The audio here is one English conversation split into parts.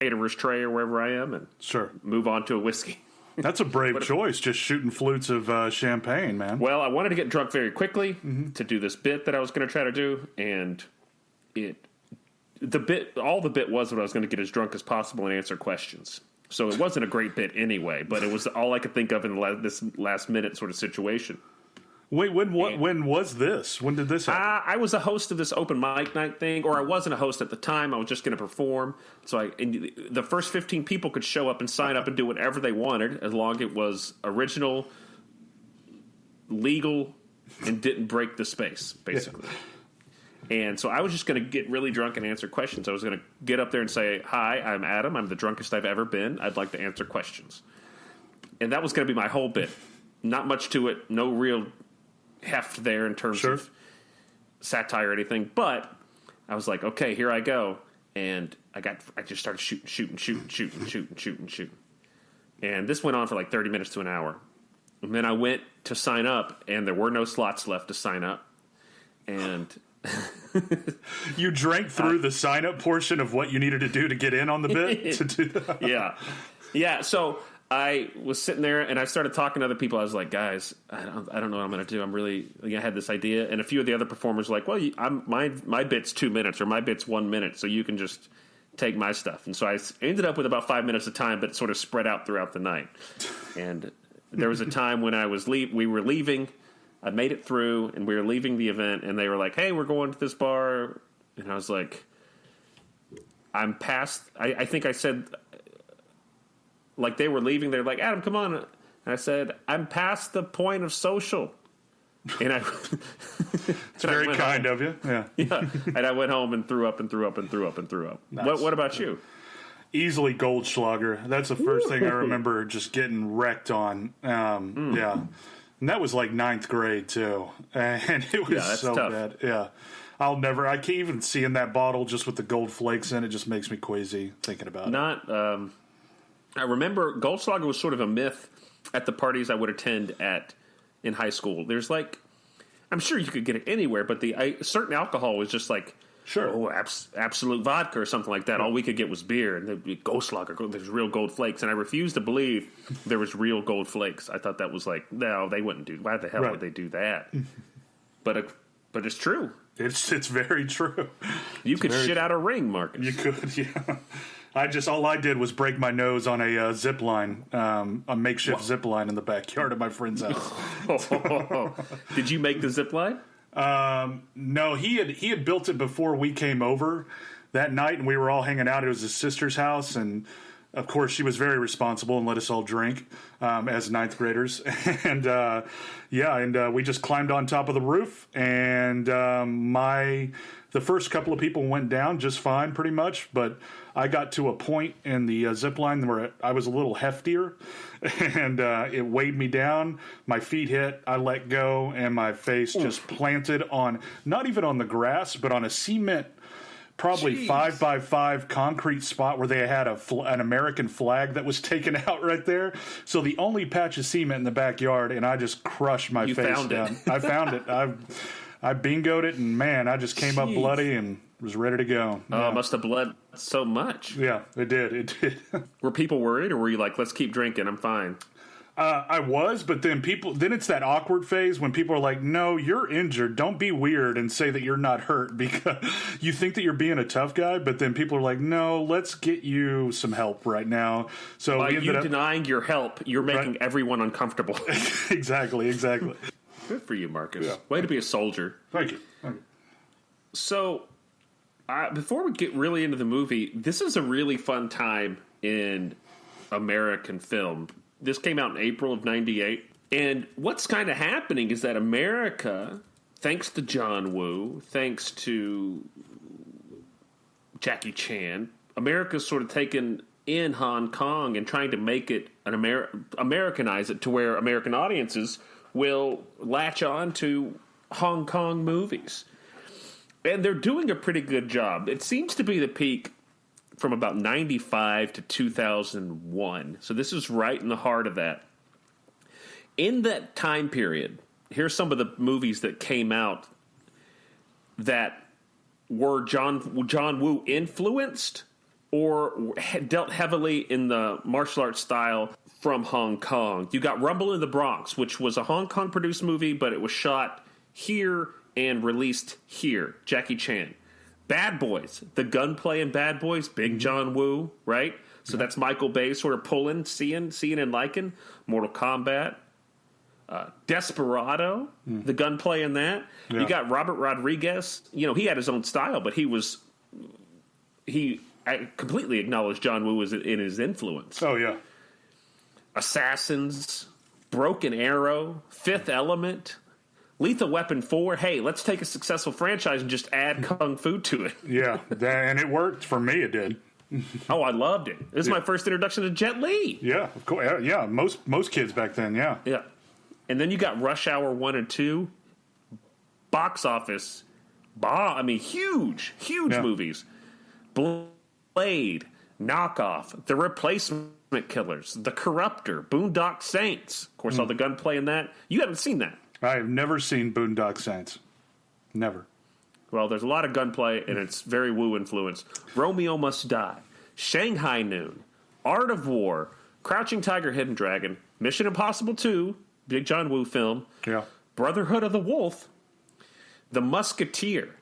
caterer's tray or wherever I am and move on to a whiskey. That's a brave choice, just shooting flutes of champagne, man. Well, I wanted to get drunk very quickly to do this bit that I was going to try to do, and all the bit was what I was going to get as drunk as possible and answer questions. So it wasn't a great bit anyway, but it was all I could think of in this last minute sort of situation. Wait, when was this? When did this happen? I was a host of this open mic night thing, or I wasn't a host at the time. I was just going to perform. So the first 15 people could show up and sign up and do whatever they wanted, as long as it was original, legal, and didn't break the space, basically. Yeah. And so I was just going to get really drunk and answer questions. I was going to get up there and say, "Hi, I'm Adam. I'm the drunkest I've ever been. I'd like to answer questions." And that was going to be my whole bit. Not much to it. No real heft there in terms of satire or anything, but I was like, okay, here I go, and I just started shooting, and this went on for like 30 minutes to an hour, and then I went to sign up, and there were no slots left to sign up, and you drank through the sign up portion of what you needed to do to get in on the bit to do that. yeah. So I was sitting there and I started talking to other people. I was like, guys, I don't know what I'm going to do. I had this idea. And a few of the other performers were like, well, my bit's 2 minutes or my bit's 1 minute. So you can just take my stuff. And so I ended up with about 5 minutes of time, but it sort of spread out throughout the night. And there was a time when we were leaving. I made it through and we were leaving the event and they were like, hey, we're going to this bar. And I was like, I'm past, I think I said, like they were leaving, they're like, Adam, come on. And I said, I'm past the point of social. And it's very kind of you. Yeah. And I went home and threw up and threw up and threw up and threw up. What about you? Easily Goldschlager. That's the first thing I remember just getting wrecked on. Yeah. And that was like 9th grade too. And it was so tough. Bad. Yeah. I can't even see in that bottle just with the gold flakes in it. Just makes me queasy thinking about it. I remember Goldschlager was sort of a myth at the parties I would attend in high school. There's like, I'm sure you could get it anywhere, but certain alcohol was just like, Absolute vodka or something like that. All we could get was beer, and there'd be Goldschlager. There's real gold flakes, and I refused to believe there was real gold flakes. I thought that was like, no, they wouldn't do. Why the hell would they do that? But it's true. It's very true. You could shit out a ring, Marcus. You could, yeah. All I did was break my nose on a zip line, a makeshift zip line in the backyard of my friend's house. Did you make the zip line? No, he had built it before we came over that night, and we were all hanging out. It was his sister's house, and of course, she was very responsible and let us all drink as 9th graders. And we just climbed on top of the roof, and the first couple of people went down just fine, pretty much. But I got to a point in the zip line where I was a little heftier, and it weighed me down. My feet hit, I let go, and my face just planted on, not even on the grass, but on a cement, probably 5x5 concrete spot where they had an American flag that was taken out right there. So the only patch of cement in the backyard, and I just crushed my face down. I found it. I bingoed it, and man, I just came up bloody and was ready to go. Oh, it must have bled so much. Yeah, it did. It did. Were people worried, or were you like, let's keep drinking, I'm fine? I was, but then it's that awkward phase when people are like, no, you're injured. Don't be weird and say that you're not hurt, because you think that you're being a tough guy, but then people are like, no, let's get you some help right now. So by you denying your help, you're making everyone uncomfortable. Exactly. Good for you, Marcus. Yeah. Way to be a soldier. Thank you. So, before we get really into the movie, this is a really fun time in American film. This came out in April of 98. And what's kind of happening is that America, thanks to John Woo, thanks to Jackie Chan, America's sort of taken in Hong Kong and trying to make it Americanize it to where American audiences will latch on to Hong Kong movies. And they're doing a pretty good job. It seems to be the peak from about 95 to 2001. So this is right in the heart of that. In that time period, here's some of the movies that came out that were John Woo influenced or dealt heavily in the martial arts style from Hong Kong. You got Rumble in the Bronx, which was a Hong Kong produced movie, but it was shot here and released here. Jackie Chan. Bad Boys, the gunplay in Bad Boys, Big John Woo, right? So that's Michael Bay sort of pulling, seeing and liking. Mortal Kombat. Desperado, the gunplay in that. Yeah. You got Robert Rodriguez. You know, he had his own style, but I completely acknowledged John Woo as in his influence. Oh, yeah. Assassins, Broken Arrow, Fifth Element, Lethal Weapon 4. Hey, let's take a successful franchise and just add Kung Fu to it. Yeah, and it worked. For me, it did. Oh, I loved it. This is my first introduction to Jet Li. Yeah, of course. Yeah, most kids back then, yeah. Yeah. And then you got Rush Hour 1 and 2. Box office. Huge movies. Blade, Knockoff, The Replacement Killers, The Corruptor, Boondock Saints. Of course, all the gunplay in that. You haven't seen that. I've never seen Boondock Saints. Never. Well, there's a lot of gunplay, and it's very Woo influenced. Romeo Must Die, Shanghai Noon, Art of War, Crouching Tiger, Hidden Dragon, Mission Impossible 2, Big John Woo film, yeah. Brotherhood of the Wolf, The Musketeer.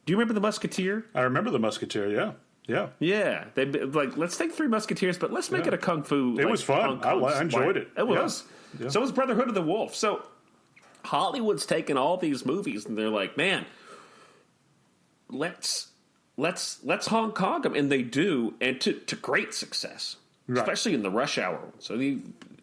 Do you remember The Musketeer? I remember The Musketeer, yeah. Yeah. Yeah. They let's take Three Musketeers, but let's make it a Kung Fu. It was fun. I enjoyed it. It was. Yeah. So was Brotherhood of the Wolf. So Hollywood's taken all these movies and they're like, man, let's Hong Kong them. And they do, and to great success. Right. Especially in the Rush Hour. So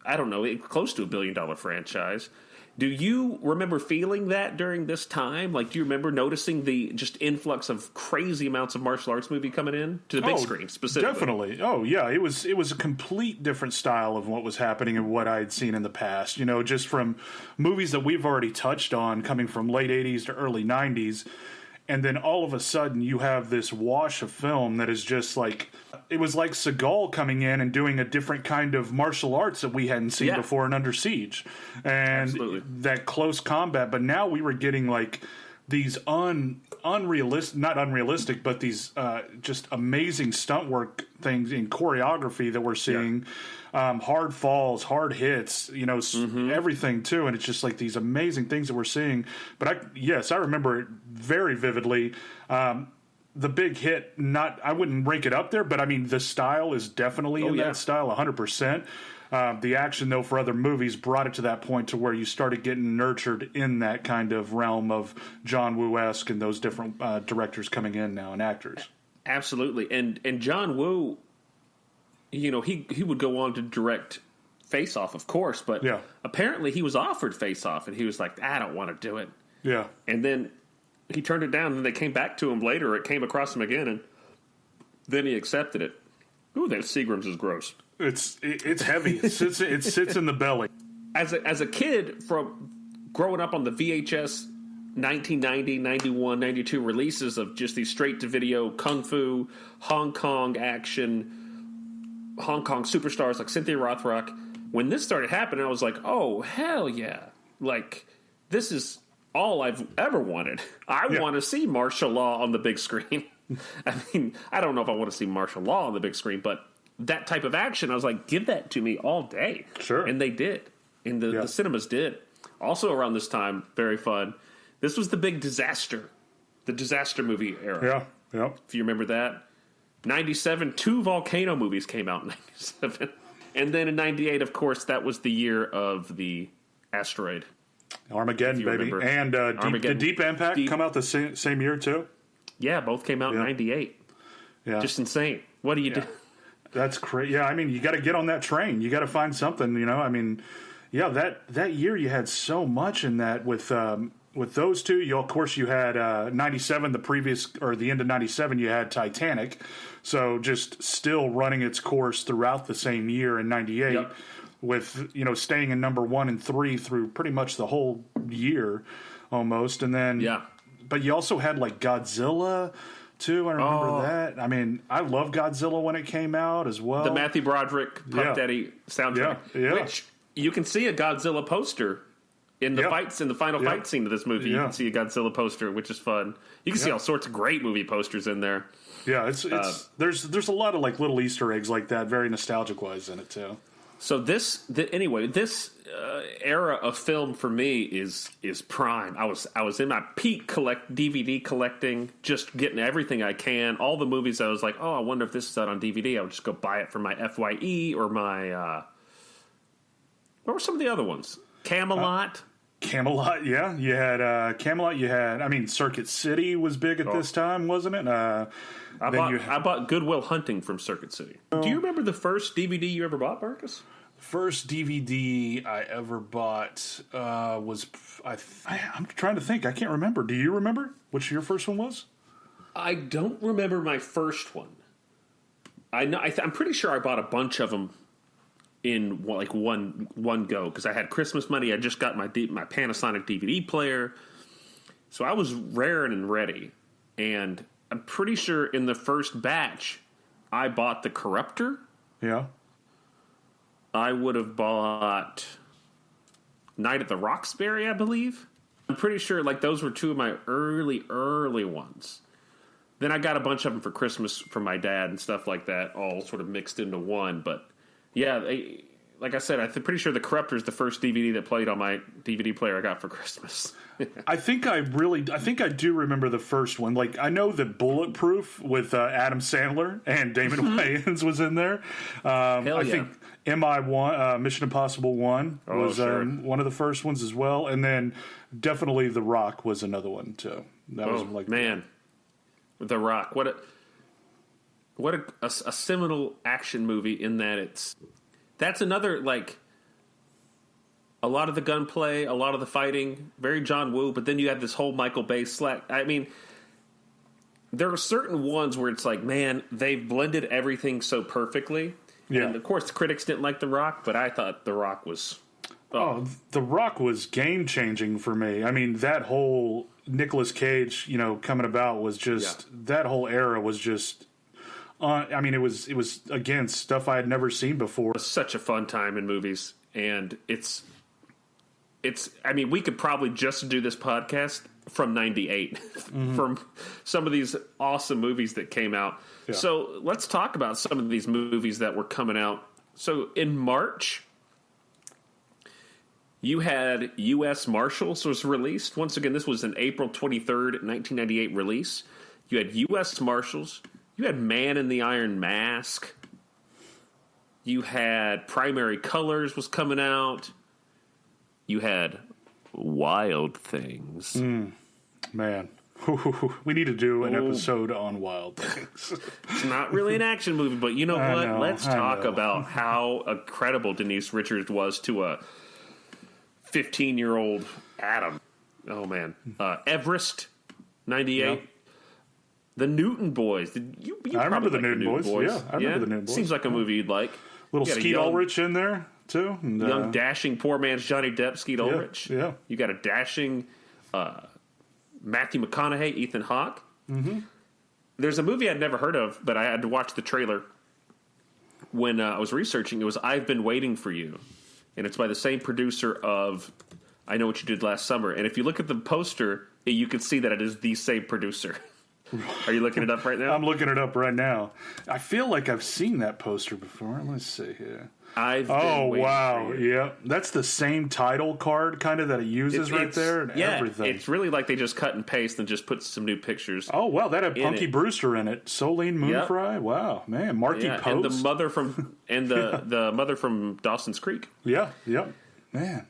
I don't know, close to $1 billion franchise. Do you remember feeling that during this time? Like, do you remember noticing the just influx of crazy amounts of martial arts movie coming in to the big screen specifically? Definitely. Oh, yeah. It was a complete different style of what was happening and what I had seen in the past. You know, just from movies that we've already touched on, coming from late 80s to early 90s. And then all of a sudden you have this wash of film that is just like, it was like Seagal coming in and doing a different kind of martial arts that we hadn't seen before in Under Siege. And that close combat. But now we were getting like these unrealistic, not unrealistic, but these just amazing stunt work things in choreography that we're seeing. Hard falls, hard hits, you know, everything too. And it's just like these amazing things that we're seeing. But I remember it very vividly. The big hit, I wouldn't rank it up there, but I mean, the style is definitely in that style 100%. The action, though, for other movies brought it to that point to where you started getting nurtured in that kind of realm of John Woo-esque and those different directors coming in now and actors. Absolutely. And John Woo, you know, he would go on to direct Face Off, of course, but apparently he was offered Face Off, and he was like, I don't want to do it. Yeah. And then he turned it down, and they came back to him later. It came across him again, and then he accepted it. Ooh, that Seagram's is gross. It's heavy. It sits in the belly. As a kid, from growing up on the VHS 1990, 91, 92 releases of just these straight-to-video Kung Fu, Hong Kong action, Hong Kong superstars like Cynthia Rothrock, when this started happening, I was like, oh, hell yeah. Like, this is all I've ever wanted. I want to see martial law on the big screen. I mean, I don't know if I want to see martial law on the big screen, but that type of action, I was like, give that to me all day. Sure. And they did. And the cinemas did. Also around this time, very fun, this was the big disaster. The disaster movie era. Yeah, yeah. If you remember that. 97, 2 volcano movies came out in 97. And then in 98, of course, that was the year of the asteroid. Armageddon, baby. Remember. And did Deep Impact come out the same year, too? Yeah, both came out in 98. Yeah. Just insane. What do you do? That's crazy. Yeah, I mean, you got to get on that train. You got to find something, you know. I mean, that year you had so much in that with those two. Of course, you had 97, the end of 97, you had Titanic. So just still running its course throughout the same year in 98. Yep. With, you know, staying in number 1 and 3 through pretty much the whole year almost. And then, but you also had like Godzilla too. I remember that. I mean, I love Godzilla when it came out as well. The Matthew Broderick Puff Daddy soundtrack, which you can see a Godzilla poster in the fights, in the final fight scene of this movie. You can see a Godzilla poster, which is fun. You can see all sorts of great movie posters in there. Yeah, it's there's a lot of like little Easter eggs like that, very nostalgic wise in it too. So this era of film for me is prime. I was in my peak DVD collecting, just getting everything I can. All the movies I was like, oh, I wonder if this is out on DVD. I would just go buy it for my FYE or my what were some of the other ones? Camelot. Camelot, yeah. You had Camelot. You had, I mean, Circuit City was big at this time, wasn't it? I bought Good Will Hunting from Circuit City. Do you remember the first DVD you ever bought, Marcus? First DVD I ever bought was I'm trying to think. I can't remember. Do you remember which your first one was? I don't remember my first one. I know. I'm pretty sure I bought a bunch of them in like one go because I had Christmas money. I just got my Panasonic DVD player, so I was raring and ready. And I'm pretty sure in the first batch, I bought The Corruptor. Yeah. I would have bought Night at the Roxbury, I believe. I'm pretty sure like those were two of my early ones. Then I got a bunch of them for Christmas from my dad and stuff like that, all sort of mixed into one. But yeah, like I said, I'm pretty sure The Corruptor is the first DVD that played on my DVD player I got for Christmas. I think I do remember the first one. Like, I know that Bulletproof with Adam Sandler and Damon Wayans was in there. I think MI1, Mission Impossible 1 was one of the first ones as well. And then definitely The Rock was another one, too. That was like, man, The Rock. What a seminal action movie in that that's another, like, a lot of the gunplay, a lot of the fighting, very John Woo, but then you have this whole Michael Bay slack. I mean, there are certain ones where it's like, man, they've blended everything so perfectly. Yeah. And, of course, the critics didn't like The Rock, but I thought The Rock was... The Rock was game-changing for me. I mean, that whole Nicolas Cage, coming about was just... Yeah. That whole era was just... I mean, it was again stuff I had never seen before. It's such a fun time in movies, and it's. I mean, we could probably just do this podcast from '98 from some of these awesome movies that came out. Yeah. So let's talk about some of these movies that were coming out. So in March, you had U.S. Marshals was released. Once again, this was an April 23rd, 1998 release. You had U.S. Marshals. You had Man in the Iron Mask. You had Primary Colors was coming out. You had Wild Things. Man. We need to do an episode on Wild Things. It's not really an action movie, but you know what? Let's talk about how incredible Denise Richards was to a 15-year-old Adam. Oh, man. Everest, 98. Yep. The Newton Boys. I remember the Newton Boys. Yeah, I remember the Newton Boys. Seems like a movie you'd like. Little Skeet Ulrich in there, too. And, young, dashing, poor man's Johnny Depp, Skeet Ulrich. Yeah. You got a dashing Matthew McConaughey, Ethan Hawke. Mm-hmm. There's a movie I'd never heard of, but I had to watch the trailer when I was researching. It was I've Been Waiting for You. And it's by the same producer of I Know What You Did Last Summer. And if you look at the poster, you can see that it is the same producer. Are you looking it up right now? I'm looking it up right now. I feel like I've seen that poster before. Let's see here. Wow. Yeah. That's the same title card kind of that it uses right there and everything. It's really like they just cut and paste and just put some new pictures. Oh, wow. That had Punky Brewster in it. Solene Moonfry. Yep. Wow. Man. Marky Post. And the mother from the mother from Dawson's Creek. Yeah. Yep. Man.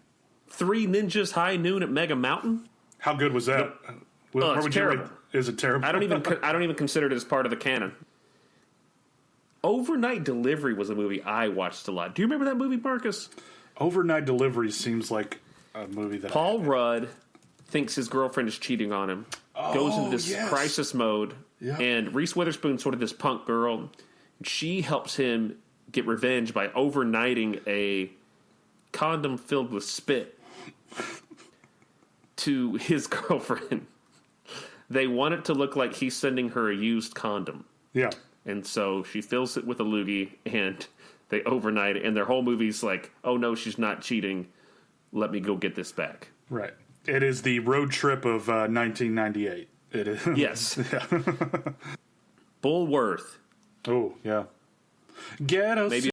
3 Ninjas High Noon at Mega Mountain. How good was that? It's terrible. Is it terrible? I don't even consider it as part of the canon. Overnight Delivery was a movie I watched a lot. Do you remember that movie, Marcus? Overnight Delivery seems like a movie that Paul Rudd thinks his girlfriend is cheating on him. Goes into this crisis mode, and Reese Witherspoon's sort of this punk girl. She helps him get revenge by overnighting a condom filled with spit to his girlfriend. They want it to look like he's sending her a used condom. Yeah. And so she fills it with a loogie, and they overnight it. And their whole movie's like, oh, no, she's not cheating. Let me go get this back. Right. It is the road trip of 1998. It is. Yes. Yeah. Bullworth. Oh, yeah. Ghetto Maybe